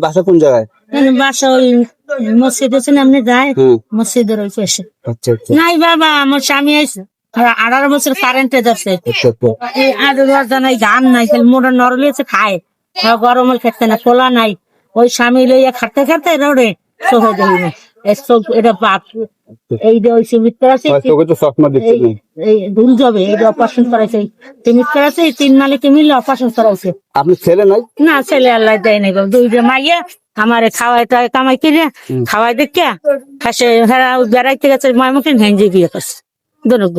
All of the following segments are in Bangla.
বাসা কোন জায়গায়? বাসা ওই মসজিদ আছে না, আপনি যায় মসজিদের ওই পাশে। আচ্ছা আচ্ছা নাই বাবা, আমার স্বামী আছে 18 বছর কারেন্টে যাচ্ছে। আচ্ছা আচ্ছা। এই আজ নাই, গান নাই, খালি মোটা নরলি আছে খায়, গরমের খেতে না, খোলা নাই। ওই স্বামী লইয়া খাটতে খাটতে রোডে চোখে দেখি না। এটা বাপ এই যে ওই সিমিট করাছে, চোখে তো চশমা দিচ্ছে না। এই ভুল যাবে, এটা অপারেশন করাইছে, সিমিট করাছে, 3 মালিকে মিলে অপারেশন করাইছে। আপনি ছেলে নাই? না, ছেলে আল্লাহ দেয় নাই বাবা, 2 মাইয়া আমারে খাওয়াই টাই কামাই কিনে খাওয়াই দেখিয়া খাসে হেরা বেড়াইতে গেছে ময়মুখে ভেঞ্জে বিয়ে করছে দুর্গ।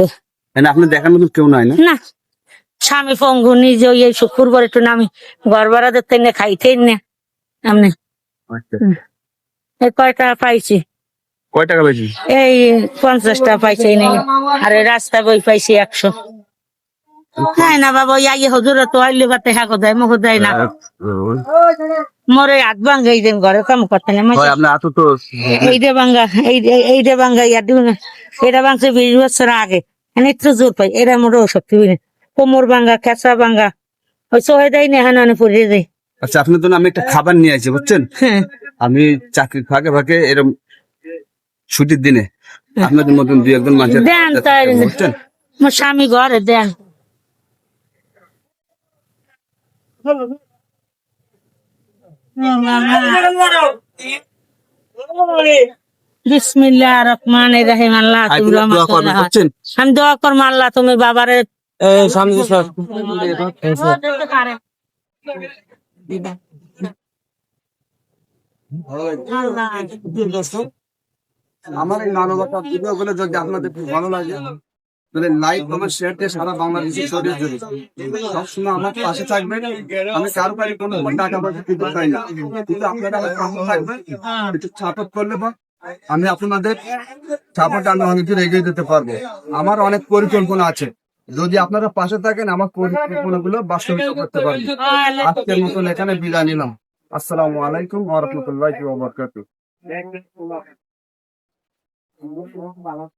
মানে আপনি দেখার মতন কেউ নাই না? না, স্বামী পঙ্গু, নিজে ওই শুক্রবার একটু নামি ঘর ভাড়া দেখতে না, খাইতে না এমনি। এই কয়টা পাইছি, কয় টাকা পেয়েছি? এই 50 টাকা পাইছি এই নেই। আর এই রাস্তা বই পাইছি 100। হ্যাঁ না বাবা, ওই আগে হজুর তো আইলে বাতে হ্যাঁ দেয়, মুখ দেয় না। মরে হাত ভাঙ্গা, এই দিন ঘরে কাম করতে না। আপনার হাত তো এইটা ভাঙ্গা, এইটা ভাঙ্গা, এটা ভাঙছে 20 বছর আগে। একটু জোর পাই, এটা মোটে শক্তি না। কোমর ভাঙ্গা, খেঁচা ভাঙ্গা, ওই সহে দেয় না, হানানে পড়িয়ে দেয়। আচ্ছা, আপনার জন্য আমি একটা খাবার নিয়ে আসি, বুঝছেন? হ্যাঁ, আমি চাকরির ফাঁকে ফাঁকে এরকম ছুটির দিনে আপনাদের মতন 2-1 জন মানুষের দেন তাই, বুঝছেন? আমার স্বামী ঘরে দেন। বিসমিল্লাহ রহমান রহিম। আল্লাহ তুমি দোয়া করবেন, বুঝছেন? আমি দোয়া করবো, আল্লাহ তুমি বাবারে আমার এই মানবতা ভিডিওগুলো যদি আপনাদের খুব ভালো লাগে তাহলে লাইক কমেন্ট শেয়ার দিয়ে সারা বাংলাদেশে ছড়িয়ে দিন। সবসময় আমার পাশে থাকবেন। আমি কারো কাছে কোনো টাকা পয়সা দিতে চাই না, কিন্তু আপনারা আমার পাশে থাকবেন, একটু সাপোর্ট করলে আমি আপনাদের সাপোর্ট আমি অনেক দূর এগিয়ে দিতে পারবো। আমার অনেক পরিকল্পনা আছে, যদি আপনারা পাশে থাকেন আমার পরিকল্পনা গুলো বাস্তবায়িত করতে পারবেন। আজকের মতন এখানে বিদায় নিলাম। আসসালামু আলাইকুম ওয়া রাহমাতুল্লাহি ওয়া বারাকাতুহু।